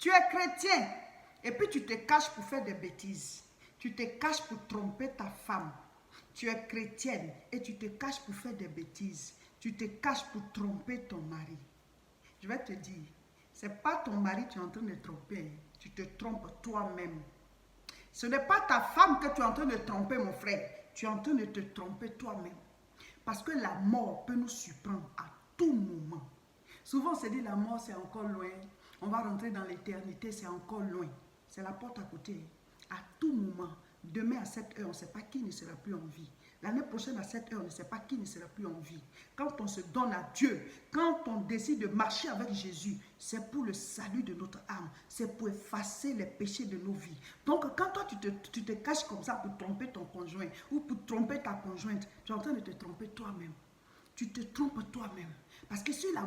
Tu es chrétien et puis tu te caches pour faire des bêtises. Tu te caches pour tromper ta femme. Tu es chrétienne et tu te caches pour faire des bêtises. Tu te caches pour tromper ton mari. Je vais te dire, ce n'est pas ton mari que tu es en train de tromper. Tu te trompes toi-même. Ce n'est pas ta femme que tu es en train de tromper, mon frère. Tu es en train de te tromper toi-même. Parce que la mort peut nous surprendre à tout moment. Souvent, on se dit la mort, c'est encore loin. On va rentrer dans l'éternité, c'est encore loin. C'est la porte à côté. À tout moment. Demain à 7 heures, on ne sait pas qui ne sera plus en vie. L'année prochaine à 7 heures, on ne sait pas qui ne sera plus en vie. Quand on se donne à Dieu, quand on décide de marcher avec Jésus, c'est pour le salut de notre âme. C'est pour effacer les péchés de nos vies. Donc quand toi tu te caches comme ça pour tromper ton conjoint ou pour tromper ta conjointe, tu es en train de te tromper toi-même. Tu te trompes toi-même. Parce que si la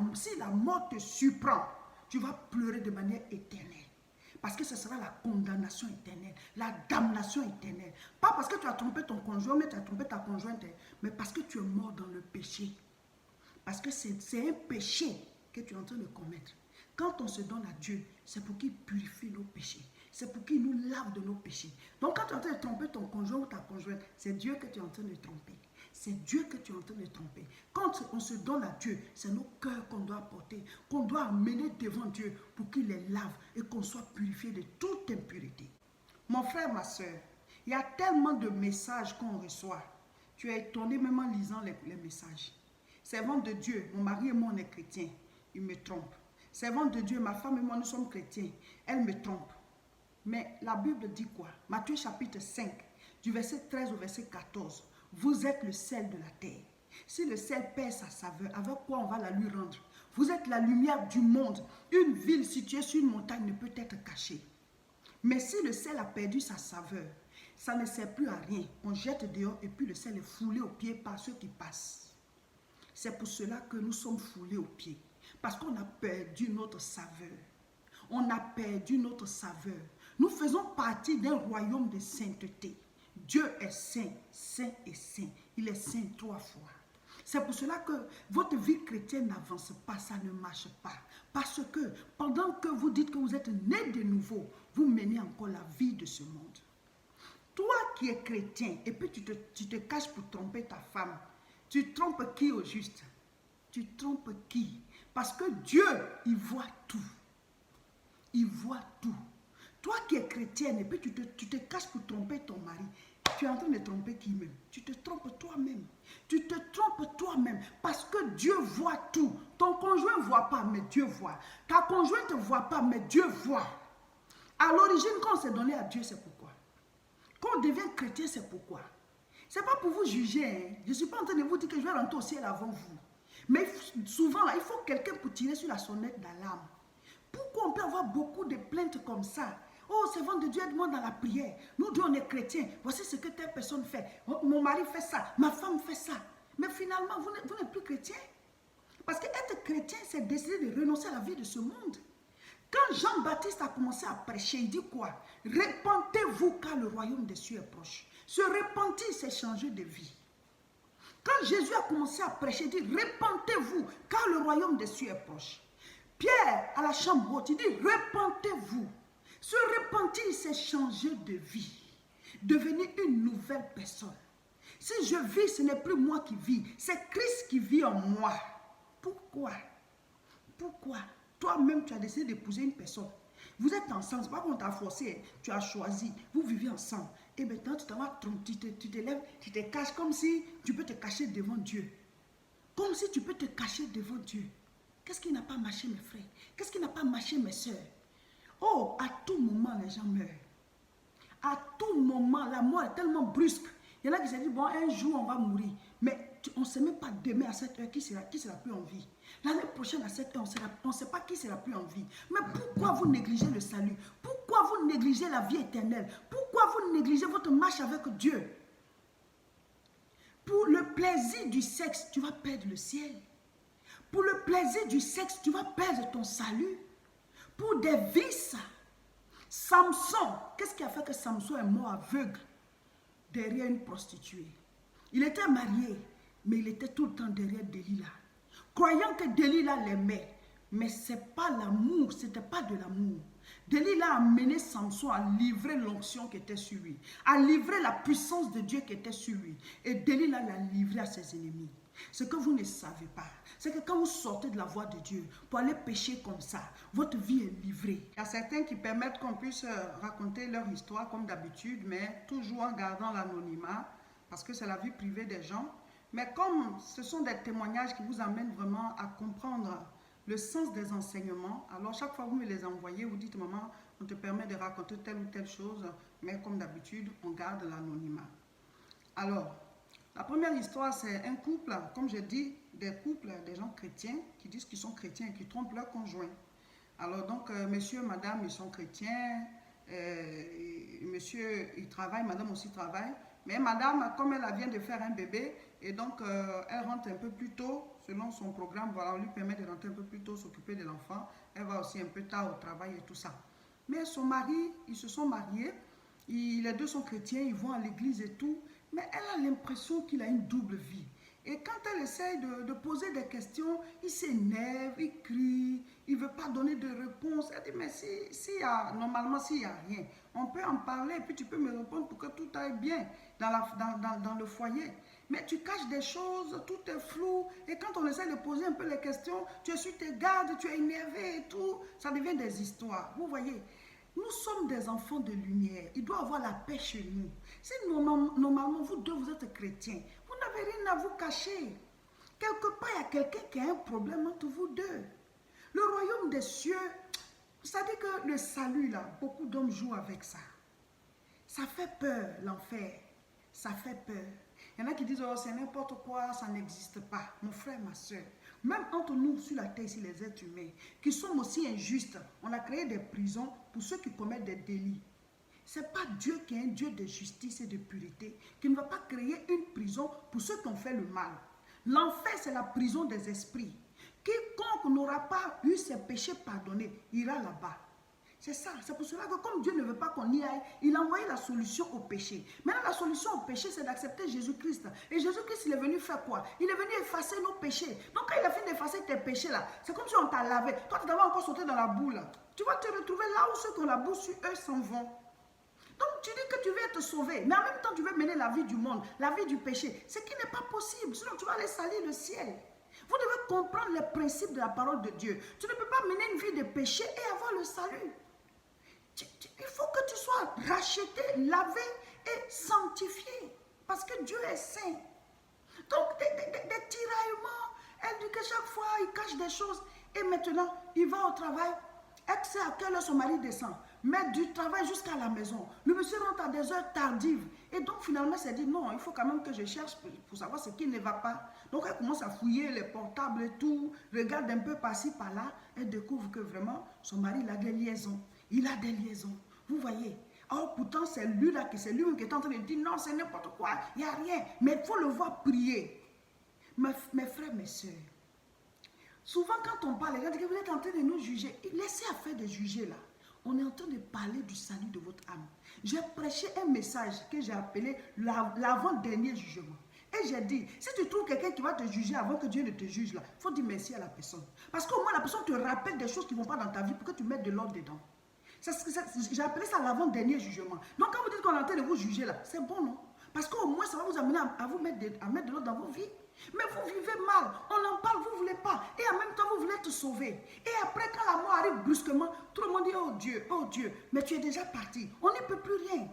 mort te surprend, tu vas pleurer de manière éternelle. Parce que ce sera la condamnation éternelle, la damnation éternelle. Pas parce que tu as trompé ton conjoint, mais tu as trompé ta conjointe, mais parce que tu es mort dans le péché. Parce que c'est un péché que tu es en train de commettre. Quand on se donne à Dieu, c'est pour qu'il purifie nos péchés. C'est pour qu'il nous lave de nos péchés. Donc quand tu es en train de tromper ton conjoint ou ta conjointe, c'est Dieu que tu es en train de tromper. C'est Dieu que tu es en train de tromper. Quand on se donne à Dieu, c'est nos cœurs qu'on doit apporter, qu'on doit amener devant Dieu pour qu'il les lave et qu'on soit purifié de toute impureté. Mon frère, ma soeur, il y a tellement de messages qu'on reçoit. Tu es étonné même en lisant les messages. Servante de Dieu, mon mari et moi on est chrétiens, il me trompe. Servante de Dieu, ma femme et moi nous sommes chrétiens, elle me trompe. Mais la Bible dit quoi? Matthieu chapitre 5, du verset 13 au verset 14. Vous êtes le sel de la terre. Si le sel perd sa saveur, avec quoi on va la lui rendre? Vous êtes la lumière du monde. Une ville située sur une montagne ne peut être cachée. Mais si le sel a perdu sa saveur, ça ne sert plus à rien. On jette dehors et puis le sel est foulé aux pieds par ceux qui passent. C'est pour cela que nous sommes foulés aux pieds. Parce qu'on a perdu notre saveur. On a perdu notre saveur. Nous faisons partie d'un royaume de sainteté. Dieu est saint, saint et saint. Il est saint 3 fois. C'est pour cela que votre vie chrétienne n'avance pas, ça ne marche pas. Parce que pendant que vous dites que vous êtes né de nouveau, vous menez encore la vie de ce monde. Toi qui es chrétien et puis tu te caches pour tromper ta femme, tu trompes qui au juste? Tu trompes qui? Parce que Dieu, il voit tout. Il voit tout. Toi qui es chrétienne et puis tu te caches pour tromper ton mari, tu es en train de tromper qui même? Tu te trompes toi-même. Tu te trompes toi-même parce que Dieu voit tout. Ton conjoint ne voit pas, mais Dieu voit. Ta conjointe ne voit pas, mais Dieu voit. À l'origine, quand on s'est donné à Dieu, c'est pourquoi. Quand on devient chrétien, c'est pourquoi. Ce n'est pas pour vous juger. Hein. Je ne suis pas en train de vous dire que je vais rentrer au ciel avant vous. Mais souvent, là, il faut quelqu'un pour tirer sur la sonnette d'alarme. Pourquoi on peut avoir beaucoup de plaintes comme ça? Oh, servante de Dieu, aide-moi dans la prière. Nous deux, on est chrétiens. Voici ce que telle personne fait. Mon mari fait ça. Ma femme fait ça. Mais finalement, vous n'êtes plus chrétien. Parce qu'être chrétien, c'est décider de renoncer à la vie de ce monde. Quand Jean-Baptiste a commencé à prêcher, il dit quoi? Repentez-vous car le royaume des cieux est proche. Se repentir, c'est changer de vie. Quand Jésus a commencé à prêcher, il dit repentez-vous car le royaume des cieux est proche. Pierre, à la chambre haute, il dit repentez-vous. Se repentir, c'est changer de vie. Devenir une nouvelle personne. Si je vis, ce n'est plus moi qui vis. C'est Christ qui vit en moi. Pourquoi? Pourquoi? Toi-même, tu as décidé d'épouser une personne. Vous êtes ensemble, c'est pas qu'on t'a forcé, tu as choisi. Vous vivez ensemble. Et maintenant, tu te lèves, tu te caches comme si tu peux te cacher devant Dieu. Comme si tu peux te cacher devant Dieu. Qu'est-ce qui n'a pas marché, mes frères? Qu'est-ce qui n'a pas marché, mes soeurs? Oh, à tout moment, les gens meurent. À tout moment, la mort est tellement brusque. Il y en a qui se disent, bon, un jour, on va mourir. Mais on ne sait même pas demain à 7 heures qui sera plus en vie. L'année prochaine à 7 heures, on ne sait pas qui sera plus en vie. Mais pourquoi vous négligez le salut? Pourquoi vous négligez la vie éternelle? Pourquoi vous négligez votre marche avec Dieu? Pour le plaisir du sexe, tu vas perdre le ciel. Pour le plaisir du sexe, tu vas perdre ton salut. Pour des vices. Samson, qu'est-ce qui a fait que Samson est mort aveugle derrière une prostituée? Il était marié, mais il était tout le temps derrière Delilah. Croyant que Delilah l'aimait, mais ce n'est pas l'amour, ce n'était pas de l'amour. Delilah a amené Samson à livrer l'onction qui était sur lui, à livrer la puissance de Dieu qui était sur lui. Et Delilah l'a livré à ses ennemis. Ce que vous ne savez pas, c'est que quand vous sortez de la voie de Dieu pour aller pécher comme ça, votre vie est livrée. Il y a certains qui permettent qu'on puisse raconter leur histoire comme d'habitude, mais toujours en gardant l'anonymat, parce que c'est la vie privée des gens. Mais comme ce sont des témoignages qui vous amènent vraiment à comprendre le sens des enseignements, alors chaque fois que vous me les envoyez, vous dites, maman, on te permet de raconter telle ou telle chose, mais comme d'habitude, on garde l'anonymat. Alors, la première histoire, c'est un couple, comme je dis, des couples, des gens chrétiens qui disent qu'ils sont chrétiens et qui trompent leur conjoint. Alors donc, monsieur, madame, ils sont chrétiens, monsieur, il travaille, madame aussi travaille, mais madame, comme elle vient de faire un bébé, et donc elle rentre un peu plus tôt, selon son programme, voilà, on lui permet de rentrer un peu plus tôt, s'occuper de l'enfant, elle va aussi un peu tard au travail et tout ça. Mais son mari, ils se sont mariés, les deux sont chrétiens, ils vont à l'église et tout, mais elle a l'impression qu'il a une double vie. Et quand elle essaye de poser des questions, il s'énerve, il crie, il ne veut pas donner de réponse. Elle dit, mais normalement, s'il n'y a rien, on peut en parler et puis tu peux me répondre pour que tout aille bien dans le foyer. Mais tu caches des choses, tout est flou. Et quand on essaie de poser un peu les questions, tu es sur tes gardes, tu es énervé et tout. Ça devient des histoires. Vous voyez, nous sommes des enfants de lumière. Il doit y avoir la paix chez nous. Si normalement, vous deux, vous êtes chrétiens, vous n'avez rien à vous cacher. Quelque part, il y a quelqu'un qui a un problème entre vous deux. Le royaume des cieux, vous savez que le salut, là, beaucoup d'hommes jouent avec ça. Ça fait peur, l'enfer. Ça fait peur. Il y en a qui disent, oh, c'est n'importe quoi, ça n'existe pas. Mon frère, ma soeur, même entre nous sur la terre, ici, les êtres humains, qui sommes aussi injustes, on a créé des prisons pour ceux qui commettent des délits. Ce n'est pas Dieu qui est un Dieu de justice et de pureté, qui ne va pas créer une prison pour ceux qui ont fait le mal. L'enfer, c'est la prison des esprits. Quiconque n'aura pas eu ses péchés pardonnés, ira là-bas. C'est ça, c'est pour cela que comme Dieu ne veut pas qu'on y aille, il a envoyé la solution au péché. Maintenant, la solution au péché, c'est d'accepter Jésus-Christ. Et Jésus-Christ, il est venu faire quoi? Il est venu effacer nos péchés. Donc, quand il a fini d'effacer tes péchés là, c'est comme si on t'a lavé. Toi, tu devais encore sauter dans la boue. Tu vas te retrouver là où ceux qui ont la boue sur eux s'en vont. Donc, tu dis que tu veux être sauvé, mais en même temps, tu veux mener la vie du monde, la vie du péché. Ce qui n'est pas possible, sinon tu vas aller salir le ciel. Vous devez comprendre les principes de la parole de Dieu. Tu ne peux pas mener une vie de péché et avoir le salut. Il faut que tu sois racheté, lavé et sanctifié. Parce que Dieu est saint. Donc, des tiraillements. Elle dit que chaque fois, il cache des choses. Et maintenant, il va au travail. Elle sait à quelle heure son mari descend. Mais du travail jusqu'à la maison. Le monsieur rentre à des heures tardives. Et donc, finalement, elle s'est dit, non, il faut quand même que je cherche pour savoir ce qui ne va pas. Donc, elle commence à fouiller les portables et tout. Regarde un peu par-ci, par-là. Elle découvre que vraiment, son mari, il a des liaisons. Il a des liaisons. Vous voyez. Or, pourtant, c'est lui-là qui est en train de dire, non, c'est n'importe quoi. Il n'y a rien. Mais il faut le voir prier. Mes frères, mes soeurs. Souvent, quand on parle, les gens disent que vous êtes en train de nous juger. Laissez à faire de juger là. On est en train de parler du salut de votre âme. J'ai prêché un message que j'ai appelé l'avant-dernier jugement. Et j'ai dit, si tu trouves quelqu'un qui va te juger avant que Dieu ne te juge là, il faut dire merci à la personne. Parce qu'au moins la personne te rappelle des choses qui ne vont pas dans ta vie pour que tu mettes de l'ordre dedans. J'ai appelé ça l'avant-dernier jugement. Donc quand vous dites qu'on est en train de vous juger là, c'est bon, non? Parce qu'au moins ça va vous amener à mettre de l'ordre dans vos vies. Mais vous vivez mal, on en parle, vous ne voulez pas. Et en même temps, vous voulez être sauvé. Et après, quand la mort arrive brusquement, tout le monde dit, oh Dieu, mais tu es déjà parti. On ne peut plus rien.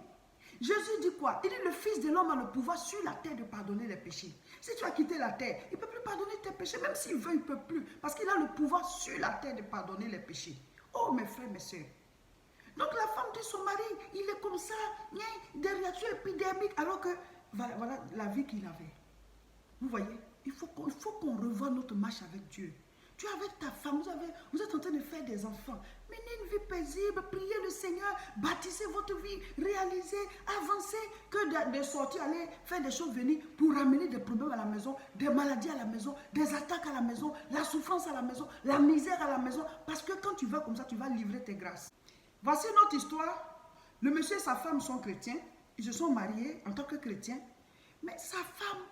Jésus dit quoi? Il dit, le Fils de l'homme a le pouvoir sur la terre de pardonner les péchés. Si tu as quitté la terre, il ne peut plus pardonner tes péchés. Même s'il veut, il ne peut plus. Parce qu'il a le pouvoir sur la terre de pardonner les péchés. Oh, mes frères, mes soeurs. Donc la femme dit, son mari, il est comme ça, il y a des réactions épidermiques, alors que, voilà la vie qu'il avait. Vous voyez, il faut qu'on revoie notre marche avec Dieu. Tu es avec ta femme, vous êtes en train de faire des enfants. Menez une vie paisible, priez le Seigneur, bâtissez votre vie, réalisez, avancez, que de sortir, aller faire des choses venir pour ramener des problèmes à la maison, des maladies à la maison, des attaques à la maison, la souffrance à la maison, la misère à la maison. Parce que quand tu vas comme ça, tu vas livrer tes grâces. Voici notre histoire. Le monsieur et sa femme sont chrétiens. Ils se sont mariés en tant que chrétiens. Mais sa femme,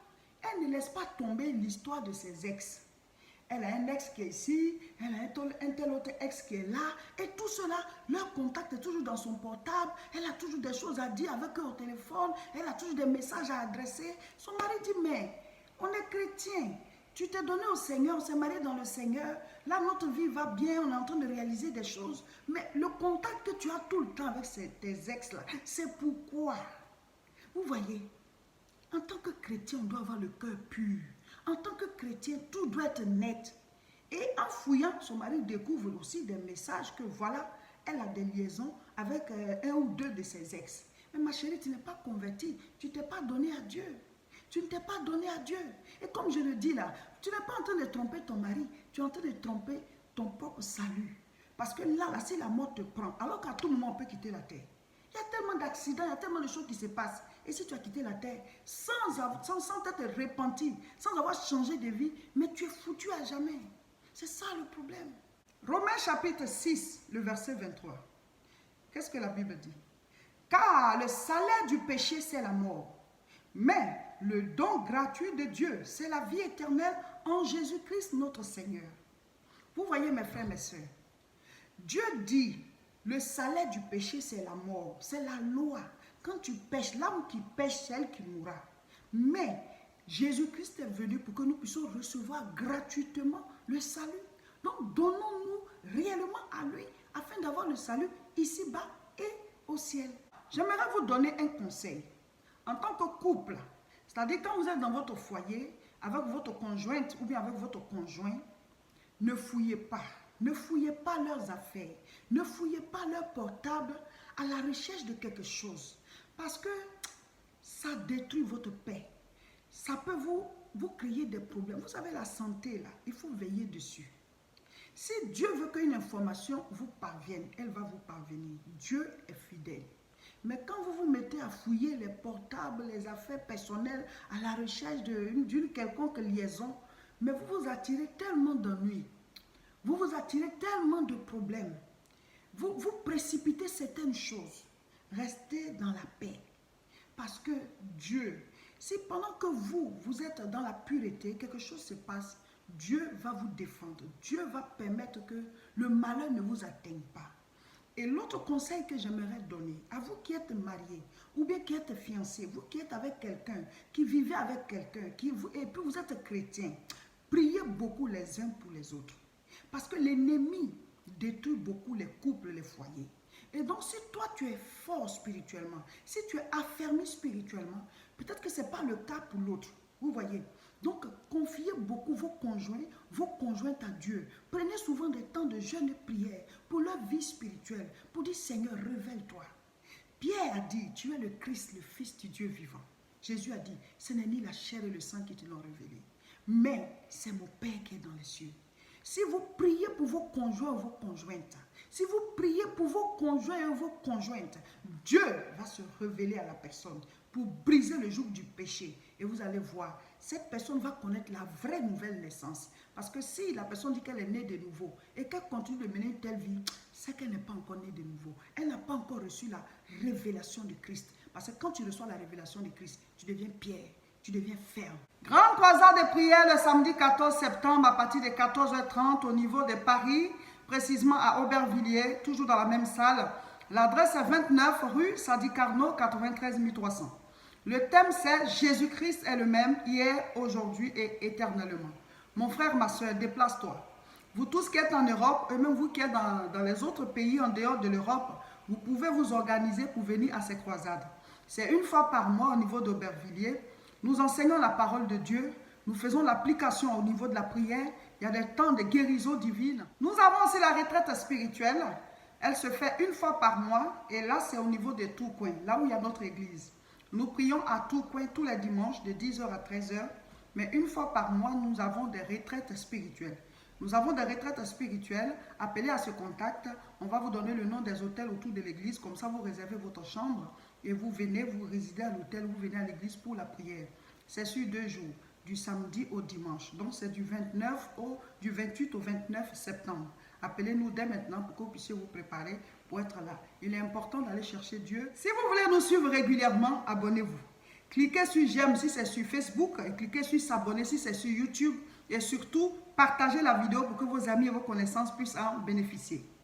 elle ne laisse pas tomber l'histoire de ses ex. Elle a un ex qui est ici, elle a un tel autre ex qui est là. Et tout cela, leur contact est toujours dans son portable. Elle a toujours des choses à dire avec eux au téléphone. Elle a toujours des messages à adresser. Son mari dit, mais on est chrétien. Tu t'es donné au Seigneur, on s'est marié dans le Seigneur. Là, notre vie va bien, on est en train de réaliser des choses. Mais le contact que tu as tout le temps avec tes ex-là, c'est pourquoi. Vous voyez, en tant que chrétien, on doit avoir le cœur pur. En tant que chrétien, tout doit être net. Et en fouillant, son mari découvre aussi des messages que voilà, elle a des liaisons avec un ou deux de ses ex. Mais ma chérie, tu n'es pas convertie, tu ne t'es pas donné à Dieu. Tu ne t'es pas donné à Dieu. Et comme je le dis là, tu n'es pas en train de tromper ton mari, tu es en train de tromper ton propre salut. Parce que là, si la mort te prend, alors qu'à tout moment on peut quitter la terre. Il y a tellement d'accidents, il y a tellement de choses qui se passent. Et si tu as quitté la terre sans t'être repenti, sans avoir changé de vie, mais tu es foutu à jamais. C'est ça le problème. Romains chapitre 6, le verset 23. Qu'est-ce que la Bible dit? Car le salaire du péché, c'est la mort. Mais le don gratuit de Dieu, c'est la vie éternelle en Jésus-Christ notre Seigneur. Vous voyez mes frères, mes soeurs, Dieu dit, le salaire du péché, c'est la mort, c'est la loi. Quand tu pêches, l'âme qui pêche, c'est elle qui mourra. Mais Jésus-Christ est venu pour que nous puissions recevoir gratuitement le salut. Donc, donnons-nous réellement à lui afin d'avoir le salut ici-bas et au ciel. J'aimerais vous donner un conseil. En tant que couple, c'est-à-dire quand vous êtes dans votre foyer, avec votre conjointe ou bien avec votre conjoint, ne fouillez pas. Ne fouillez pas leurs affaires. Ne fouillez pas leur portable à la recherche de quelque chose. Parce que ça détruit votre paix. Ça peut vous créer des problèmes. Vous savez, la santé, là, il faut veiller dessus. Si Dieu veut qu'une information vous parvienne, elle va vous parvenir. Dieu est fidèle. Mais quand vous vous mettez à fouiller les portables, les affaires personnelles, à la recherche d'une quelconque liaison, mais vous vous attirez tellement d'ennuis. Vous vous attirez tellement de problèmes. Vous précipitez certaines choses. Restez dans la paix. Parce que Dieu, si pendant que vous êtes dans la pureté, quelque chose se passe, Dieu va vous défendre. Dieu va permettre que le malheur ne vous atteigne pas. Et l'autre conseil que j'aimerais donner, à vous qui êtes mariés, ou bien qui êtes fiancés, vous qui êtes avec quelqu'un, qui vivez avec quelqu'un, et puis vous êtes chrétien, priez beaucoup les uns pour les autres. Parce que l'ennemi détruit beaucoup les couples, les foyers. Et donc, si toi, tu es fort spirituellement, si tu es affermi spirituellement, peut-être que ce n'est pas le cas pour l'autre. Vous voyez? Donc, confiez beaucoup vos conjointes à Dieu. Prenez souvent des temps de jeûne et prière pour leur vie spirituelle, pour dire, Seigneur, révèle-toi. Pierre a dit, tu es le Christ, le Fils du Dieu vivant. Jésus a dit, ce n'est ni la chair et le sang qui te l'ont révélé, mais c'est mon Père qui est dans les cieux. Si vous priez pour vos conjoints ou vos conjointes, si vous priez pour vos conjoints et vos conjointes, Dieu va se révéler à la personne pour briser le joug du péché. Et vous allez voir, cette personne va connaître la vraie nouvelle naissance. Parce que si la personne dit qu'elle est née de nouveau et qu'elle continue de mener une telle vie, c'est qu'elle n'est pas encore née de nouveau. Elle n'a pas encore reçu la révélation de Christ. Parce que quand tu reçois la révélation de Christ, tu deviens pierre. Tu deviens ferme. Grande croisade de prière le samedi 14 septembre à partir de 14h30 au niveau de Paris, précisément à Aubervilliers, toujours dans la même salle. L'adresse est 29 rue Sadi Carnot, 93 300. Le thème c'est Jésus-Christ est le même hier, aujourd'hui et éternellement. Mon frère, ma soeur, déplace-toi. Vous tous qui êtes en Europe, et même vous qui êtes dans les autres pays en dehors de l'Europe, vous pouvez vous organiser pour venir à ces croisades. C'est une fois par mois au niveau d'Aubervilliers. Nous enseignons la parole de Dieu, nous faisons l'application au niveau de la prière, il y a des temps de guérison divine. Nous avons aussi la retraite spirituelle, elle se fait une fois par mois et là c'est au niveau de Tourcoing, là où il y a notre église. Nous prions à Tourcoing tous les dimanches de 10h à 13h, mais une fois par mois nous avons des retraites spirituelles. Nous avons des retraites spirituelles, appelez à ce contact, on va vous donner le nom des hôtels autour de l'église, comme ça vous réservez votre chambre. Et vous venez, vous résidez à l'hôtel, vous venez à l'église pour la prière. C'est sur 2 jours, du samedi au dimanche. Donc c'est du 28 au 29 septembre. Appelez-nous dès maintenant pour que vous puissiez vous préparer pour être là. Il est important d'aller chercher Dieu. Si vous voulez nous suivre régulièrement, abonnez-vous. Cliquez sur j'aime si c'est sur Facebook et cliquez sur s'abonner si c'est sur YouTube Et surtout, partagez la vidéo pour que vos amis et vos connaissances puissent en bénéficier.